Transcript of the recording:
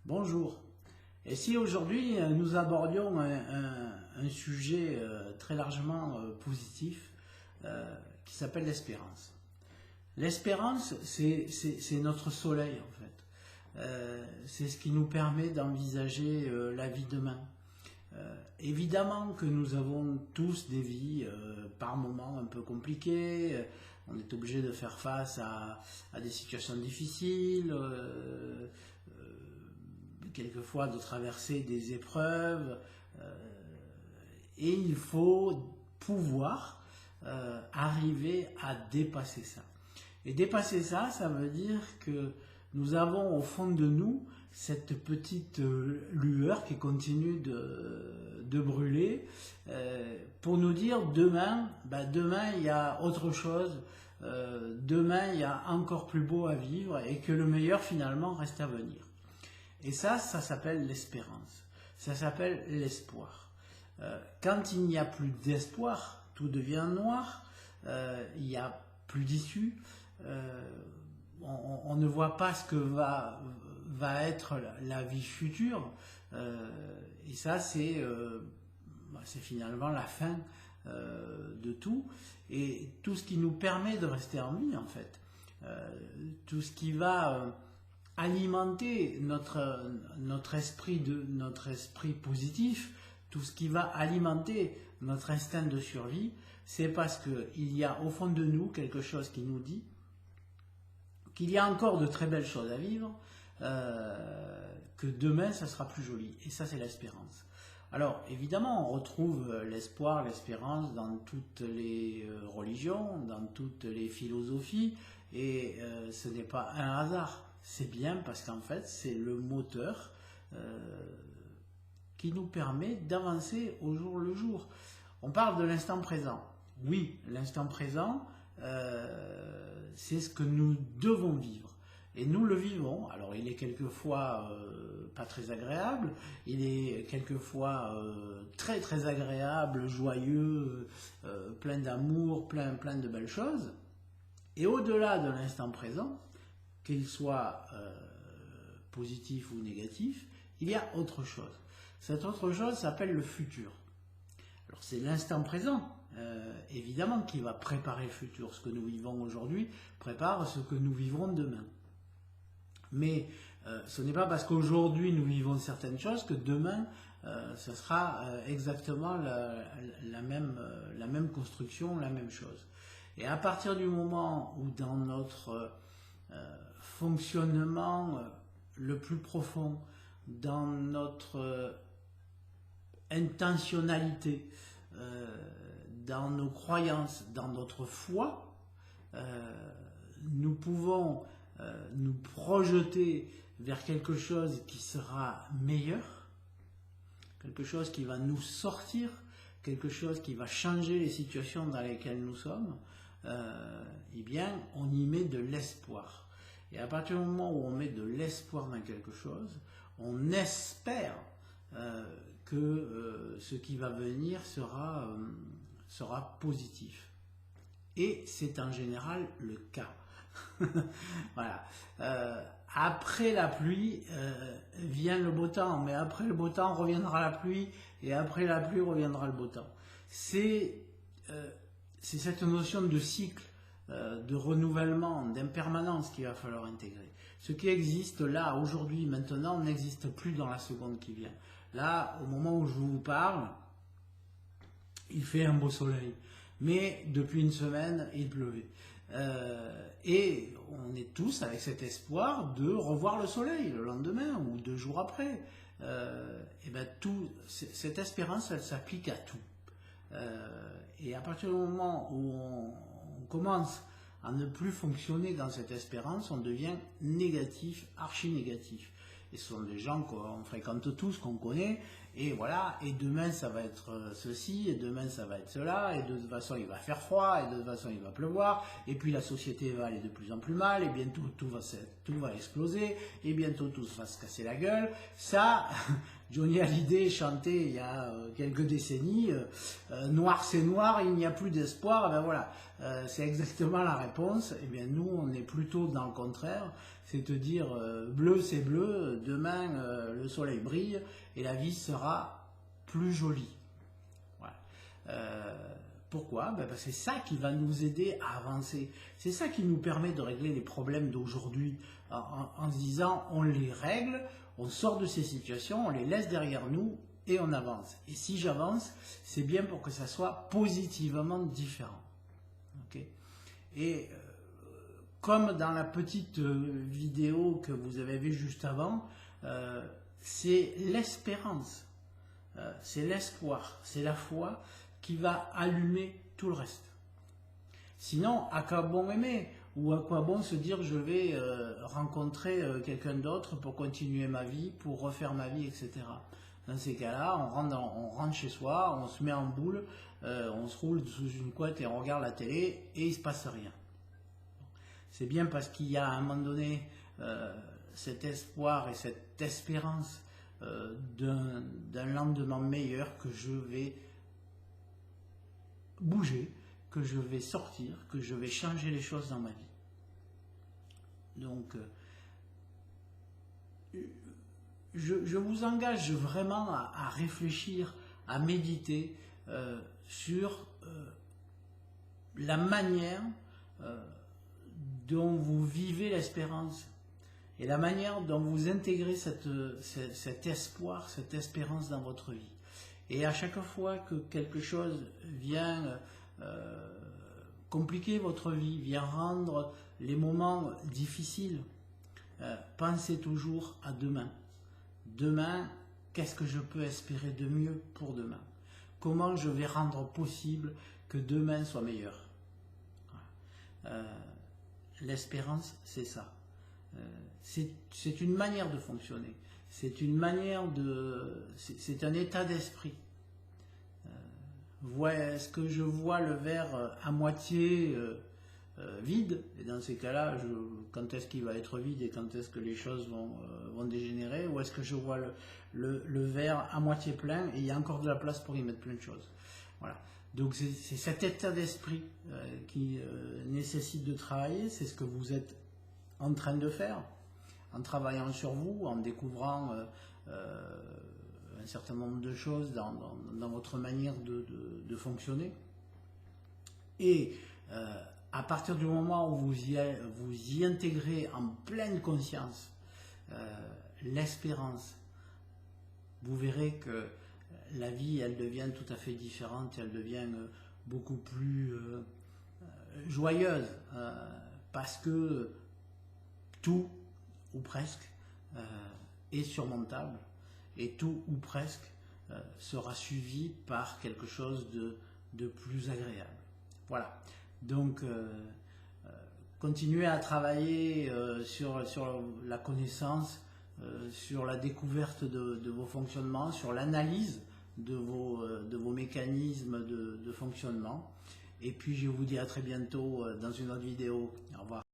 Bonjour. Et si aujourd'hui nous abordions un sujet très largement positif qui s'appelle l'espérance. L'espérance, c'est notre soleil en fait. C'est ce qui nous permet d'envisager la vie demain. Évidemment que nous avons tous des vies par moments un peu compliquées. On est obligé de faire face à des situations difficiles. Quelquefois de traverser des épreuves et il faut pouvoir arriver à dépasser ça. Et dépasser ça, ça veut dire que nous avons au fond de nous cette petite lueur qui continue de brûler pour nous dire demain, demain il y a autre chose, demain il y a encore plus beau à vivre et que le meilleur finalement reste à venir. Et ça s'appelle l'espérance, ça s'appelle l'espoir. Quand il n'y a plus d'espoir, tout devient noir, il n'y a plus d'issue, on ne voit pas ce que va être la vie future, et ça c'est finalement la fin de tout, et tout ce qui nous permet de rester en vie en fait, tout ce qui va alimenter notre esprit positif, tout ce qui va alimenter notre instinct de survie, c'est parce qu'il y a au fond de nous quelque chose qui nous dit qu'il y a encore de très belles choses à vivre, que demain ça sera plus joli. Et ça c'est l'espérance. Alors évidemment on retrouve l'espoir, l'espérance dans toutes les religions, dans toutes les philosophies, et ce n'est pas un hasard. C'est bien parce qu'en fait, c'est le moteur qui nous permet d'avancer au jour le jour. On parle de l'instant présent. Oui, l'instant présent, c'est ce que nous devons vivre. Et nous le vivons. Alors, il est quelquefois pas très agréable, il est quelquefois très très agréable, joyeux, plein d'amour, plein de belles choses. Et au-delà de l'instant présent, qu'il soit positif ou négatif, il y a autre chose. Cette autre chose s'appelle le futur. Alors c'est l'instant présent, évidemment, qui va préparer le futur. Ce que nous vivons aujourd'hui prépare ce que nous vivrons demain. Mais ce n'est pas parce qu'aujourd'hui nous vivons certaines choses que demain ce sera exactement la même construction, la même chose. Et à partir du moment où dans notre fonctionnement le plus profond, dans notre intentionnalité, dans nos croyances, dans notre foi, nous pouvons nous projeter vers quelque chose qui sera meilleur, quelque chose qui va nous sortir, quelque chose qui va changer les situations dans lesquelles nous sommes, eh bien on y met de l'espoir. Et à partir du moment où on met de l'espoir dans quelque chose, on espère que ce qui va venir sera positif. Et c'est en général le cas. Voilà. Après la pluie vient le beau temps, mais après le beau temps reviendra la pluie, et après la pluie reviendra le beau temps. C'est cette notion de cycle, de renouvellement, d'impermanence qu'il va falloir intégrer. Ce qui existe là, aujourd'hui, maintenant, n'existe plus dans la seconde qui vient. Là, au moment où je vous parle, il fait un beau soleil. Mais depuis une semaine, il pleuvait. Et on est tous avec cet espoir de revoir le soleil le lendemain ou 2 jours après. Et ben cette espérance, elle s'applique à tout. Et à partir du moment où on commence à ne plus fonctionner dans cette espérance, on devient négatif, archi négatif. Et ce sont des gens qu'on fréquente tous, qu'on connaît, et voilà, et demain ça va être ceci, et demain ça va être cela, et de toute façon il va faire froid, et de toute façon il va pleuvoir, et puis la société va aller de plus en plus mal, et bientôt tout va exploser, et bientôt tout va se casser la gueule. Ça, Johnny Hallyday chantait il y a quelques décennies, noir c'est noir, il n'y a plus d'espoir. Eh ben voilà, c'est exactement la réponse. Eh bien nous, on est plutôt dans le contraire, c'est de dire bleu c'est bleu, demain le soleil brille et la vie sera plus jolie. Voilà. Pourquoi? Parce que c'est ça qui va nous aider à avancer. C'est ça qui nous permet de régler les problèmes d'aujourd'hui en se disant on les règle, on sort de ces situations, on les laisse derrière nous et on avance. Et si j'avance, c'est bien pour que ça soit positivement différent. Okay? Et comme dans la petite vidéo que vous avez vue juste avant, c'est l'espérance, c'est l'espoir, c'est la foi qui va allumer tout le reste. Sinon, à quoi bon aimer? Ou à quoi bon se dire je vais rencontrer quelqu'un d'autre pour continuer ma vie, pour refaire ma vie, etc. Dans ces cas-là, on rentre chez soi, on se met en boule, on se roule sous une couette et on regarde la télé et il ne se passe rien. C'est bien parce qu'il y a à un moment donné cet espoir et cette espérance d'un lendemain meilleur que je vais bouger, que je vais sortir, que je vais changer les choses dans ma vie. Donc, je vous engage vraiment à réfléchir, à méditer sur la manière dont vous vivez l'espérance et la manière dont vous intégrez cet espoir, cette espérance dans votre vie. Et à chaque fois que quelque chose vient compliquer votre vie, vient rendre les moments difficiles, pensez toujours à demain. Demain, qu'est-ce que je peux espérer de mieux pour demain? Comment je vais rendre possible que demain soit meilleur? L'espérance, c'est ça. C'est une manière de fonctionner. C'est un état d'esprit. Est-ce que je vois le verre à moitié vide? Et dans ces cas-là, quand est-ce qu'il va être vide et quand est-ce que les choses vont dégénérer? Ou est-ce que je vois le verre à moitié plein et il y a encore de la place pour y mettre plein de choses? Voilà. Donc c'est cet état d'esprit qui nécessite de travailler. C'est ce que vous êtes en train de faire, en travaillant sur vous, en découvrant un certain nombre de choses dans votre manière de fonctionner. Et à partir du moment où vous y intégrez en pleine conscience l'espérance, vous verrez que la vie, elle devient tout à fait différente, elle devient beaucoup plus joyeuse, parce que tout, ou presque, est surmontable, et tout, ou presque, sera suivi par quelque chose de plus agréable. Voilà. Donc, continuez à travailler sur la connaissance, sur la découverte de vos fonctionnements, sur l'analyse de vos mécanismes de fonctionnement. Et puis, je vous dis à très bientôt dans une autre vidéo. Au revoir.